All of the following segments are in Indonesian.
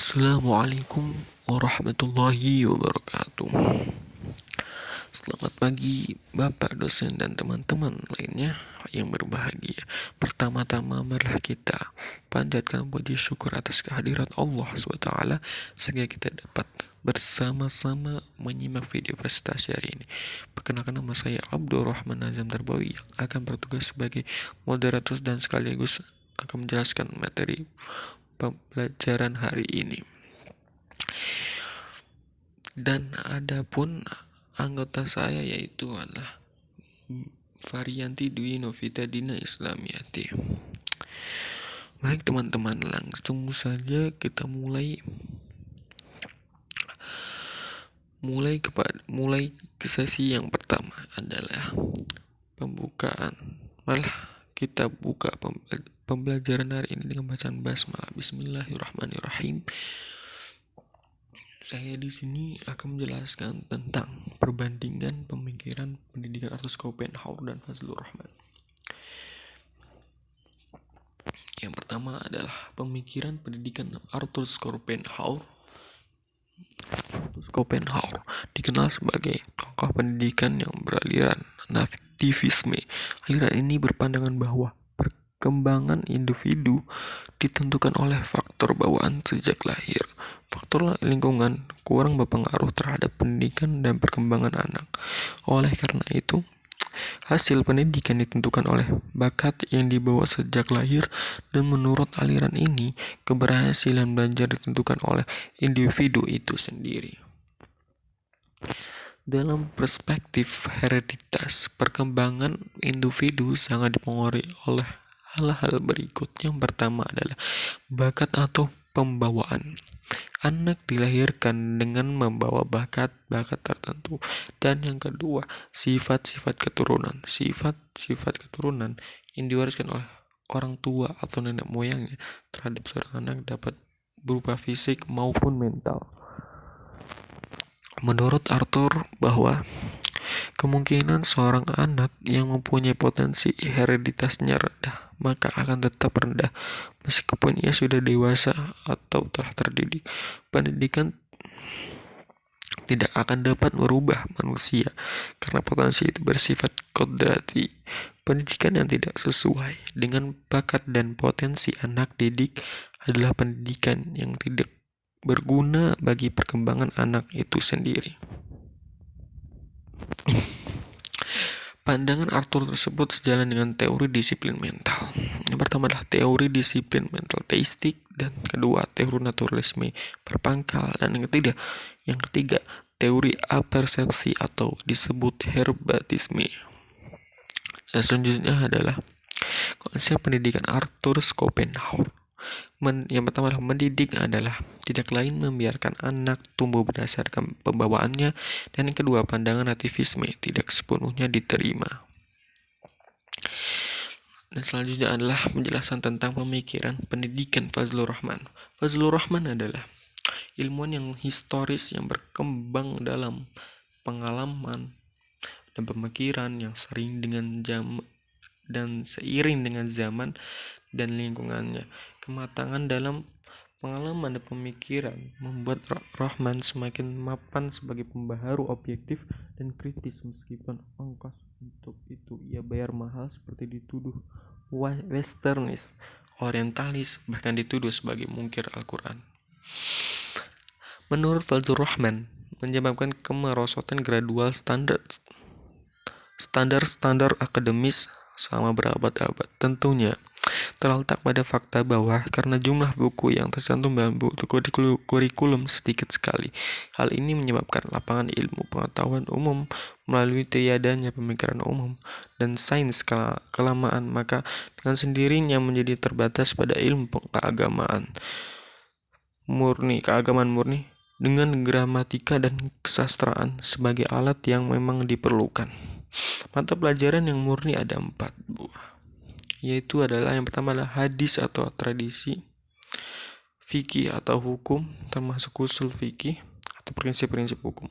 Assalamualaikum warahmatullahi wabarakatuh. Selamat pagi Bapak dosen dan teman-teman lainnya yang berbahagia. Pertama-tama marilah kita panjatkan puji syukur atas kehadirat Allah SWT sehingga kita dapat bersama-sama menyimak video presentasi hari ini. Perkenalkan, nama saya Abdurrahman Nazam Darbawi yang akan bertugas sebagai moderator dan sekaligus akan menjelaskan materi pembelajaran hari ini. Dan ada pun anggota saya yaitu adalah Varianti Dwi Novita Dina Islamiyati. Baik teman-teman, langsung saja kita mulai ke sesi yang pertama adalah pembukaan. Malah kita buka pembelajaran hari ini dengan bacaan basmalah. Bismillahirrahmanirrahim. Saya di sini akan menjelaskan tentang perbandingan pemikiran pendidikan Arthur Schopenhauer dan Fazlur Rahman. Yang pertama adalah pemikiran pendidikan Arthur Schopenhauer. Schopenhauer dikenal sebagai tokoh pendidikan yang beraliran nativisme. Aliran ini berpandangan bahwa perkembangan individu ditentukan oleh faktor bawaan sejak lahir. Faktor lingkungan kurang berpengaruh terhadap pendidikan dan perkembangan anak. Oleh karena itu, hasil pendidikan ditentukan oleh bakat yang dibawa sejak lahir, dan menurut aliran ini, keberhasilan belajar ditentukan oleh individu itu sendiri. Dalam perspektif hereditas, perkembangan individu sangat dipengaruhi oleh hal-hal berikut. Yang pertama adalah bakat atau pembawaan. Anak dilahirkan dengan membawa bakat-bakat tertentu. Dan yang kedua, sifat-sifat keturunan. Sifat-sifat keturunan yang diwariskan oleh orang tua atau nenek moyangnya terhadap seorang anak dapat berupa fisik maupun mental. Menurut Arthur bahwa kemungkinan seorang anak yang mempunyai potensi hereditasnya rendah, maka akan tetap rendah meskipun ia sudah dewasa atau telah terdidik. Pendidikan tidak akan dapat merubah manusia karena potensi itu bersifat kodrati. Pendidikan yang tidak sesuai dengan bakat dan potensi anak didik adalah pendidikan yang tidak berguna bagi perkembangan anak itu sendiri. Pandangan Arthur tersebut sejalan dengan teori disiplin mental. Yang pertama adalah teori disiplin mental teistik, dan kedua teori naturalisme berpangkal, dan yang ketiga teori apersepsi atau disebut herbatisme. Dan selanjutnya adalah konsep pendidikan Arthur Schopenhauer. Yang pertama adalah mendidik adalah tidak lain membiarkan anak tumbuh berdasarkan pembawaannya, dan yang kedua pandangan nativisme tidak sepenuhnya diterima. Dan selanjutnya adalah penjelasan tentang pemikiran pendidikan Fazlur Rahman. Fazlur Rahman adalah ilmuwan yang historis yang berkembang dalam pengalaman dan pemikiran yang seiring dengan zaman dan lingkungannya. Kematangan dalam pengalaman dan pemikiran membuat Rahman semakin mapan sebagai pembaharu objektif dan kritis, meskipun ongkos untuk itu ia bayar mahal seperti dituduh westernis, orientalis, bahkan dituduh sebagai mungkir Al-Quran. Menurut Fazlur Rahman, menyebabkan kemerosotan gradual standar akademis selama berabad-abad. Tentunya terletak pada fakta bahwa karena jumlah buku yang tercantum dalam buku kurikulum sedikit sekali, hal ini menyebabkan lapangan ilmu pengetahuan umum melalui tiadanya pemikiran umum dan sains kelamaan, maka dengan sendirinya menjadi terbatas pada ilmu keagamaan murni dengan gramatika dan kesastraan sebagai alat yang memang diperlukan. Mata pelajaran yang murni ada 4 buah, yaitu adalah yang pertama adalah hadis atau tradisi, fikih atau hukum termasuk usul fikih atau prinsip-prinsip hukum,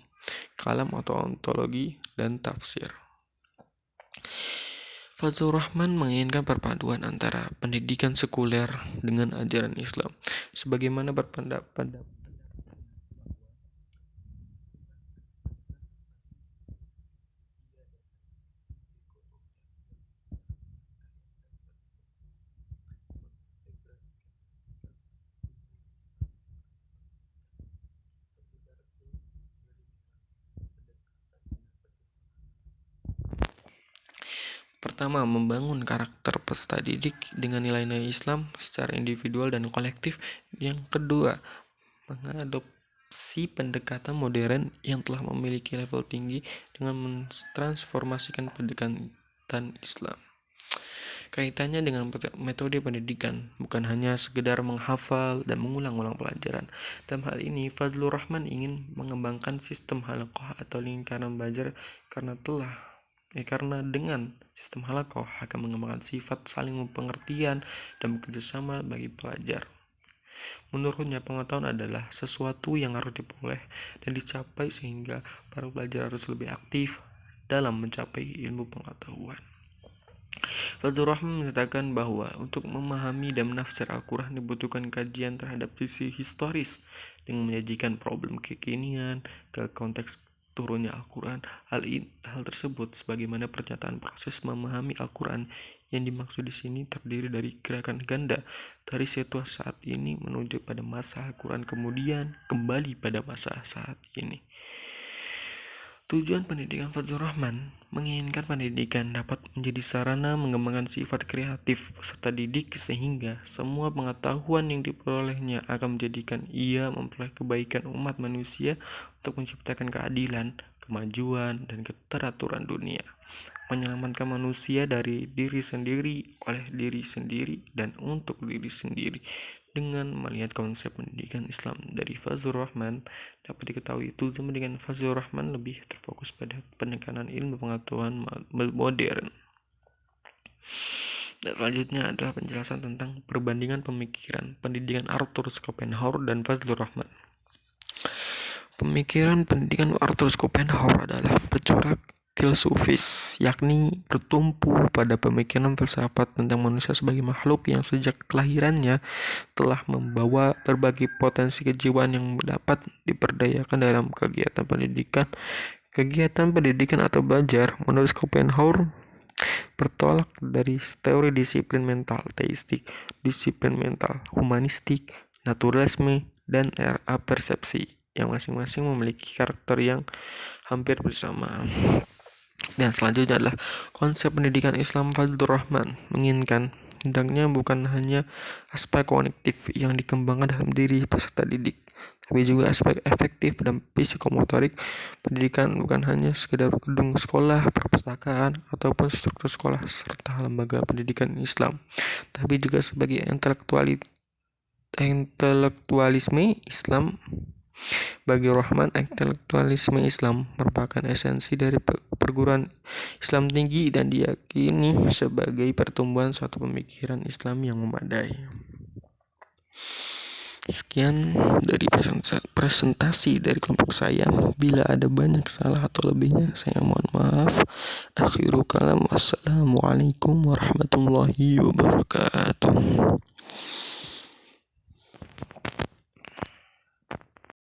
kalam atau ontologi, dan tafsir. Fazlur Rahman menginginkan perpaduan antara pendidikan sekuler dengan ajaran Islam. sebagaimana berpendapat pertama, membangun karakter peserta didik dengan nilai-nilai Islam secara individual dan kolektif. Yang kedua, mengadopsi pendekatan modern yang telah memiliki level tinggi dengan mentransformasikan pendekatan Islam. Kaitannya dengan metode pendidikan, bukan hanya sekedar menghafal dan mengulang-ulang pelajaran. Dalam hal ini, Fazlur Rahman ingin mengembangkan sistem halaqah atau lingkaran belajar karena dengan sistem halaqah akan mengembangkan sifat saling pengertian dan bekerjasama bagi pelajar. Menurutnya, pengetahuan adalah sesuatu yang harus diperoleh dan dicapai sehingga para pelajar harus lebih aktif dalam mencapai ilmu pengetahuan. Fazlur Rahman menyatakan bahwa untuk memahami dan menafsir Al-Quran dibutuhkan kajian terhadap sisi historis dengan menyajikan problem kekinian ke konteks turunnya Al-Quran. Hal tersebut sebagaimana pernyataan proses memahami Al-Quran yang dimaksud di sini terdiri dari gerakan ganda dari situasi saat ini menuju pada masa Al-Quran kemudian kembali pada masa saat ini. Tujuan pendidikan Fazlur Rahman menginginkan pendidikan dapat menjadi sarana mengembangkan sifat kreatif peserta didik sehingga semua pengetahuan yang diperolehnya akan menjadikan ia memperoleh kebaikan umat manusia untuk menciptakan keadilan, kemajuan, dan keteraturan dunia, menyelamatkan manusia dari diri sendiri, oleh diri sendiri, dan untuk diri sendiri. Dengan melihat konsep pendidikan Islam dari Fazlur Rahman, dapat diketahui tujuan pendidikan Fazlur Rahman lebih terfokus pada penekanan ilmu pengetahuan modern. Dan selanjutnya adalah penjelasan tentang perbandingan pemikiran pendidikan Arthur Schopenhauer dan Fazlur Rahman. Pemikiran pendidikan Arthur Schopenhauer adalah bercorak filosofis, yakni bertumpu pada pemikiran filsafat tentang manusia sebagai makhluk yang sejak kelahirannya telah membawa berbagai potensi kejiwaan yang dapat diperdayakan dalam kegiatan pendidikan. Kegiatan pendidikan atau belajar menurut Schopenhauer bertolak dari teori disiplin mental teistik, disiplin mental humanistik, naturalisme, dan persepsi yang masing-masing memiliki karakter yang hampir bersama. Dan selanjutnya adalah konsep pendidikan Islam. Fazlur Rahman menginginkan hendaknya bukan hanya aspek kognitif yang dikembangkan dalam diri peserta didik, tapi juga aspek efektif dan psikomotorik. Pendidikan bukan hanya sekedar gedung sekolah, perpustakaan, ataupun struktur sekolah serta lembaga pendidikan Islam, tapi juga sebagai intelektualisme Islam. Bagi Rahman, intelektualisme Islam merupakan esensi dari perguruan Islam tinggi dan diyakini sebagai pertumbuhan suatu pemikiran Islam yang memadai. Sekian dari presentasi dari kelompok saya. Bila ada banyak salah atau lebihnya, saya mohon maaf. Akhirul kalam, wassalamualaikum warahmatullahi wabarakatuh.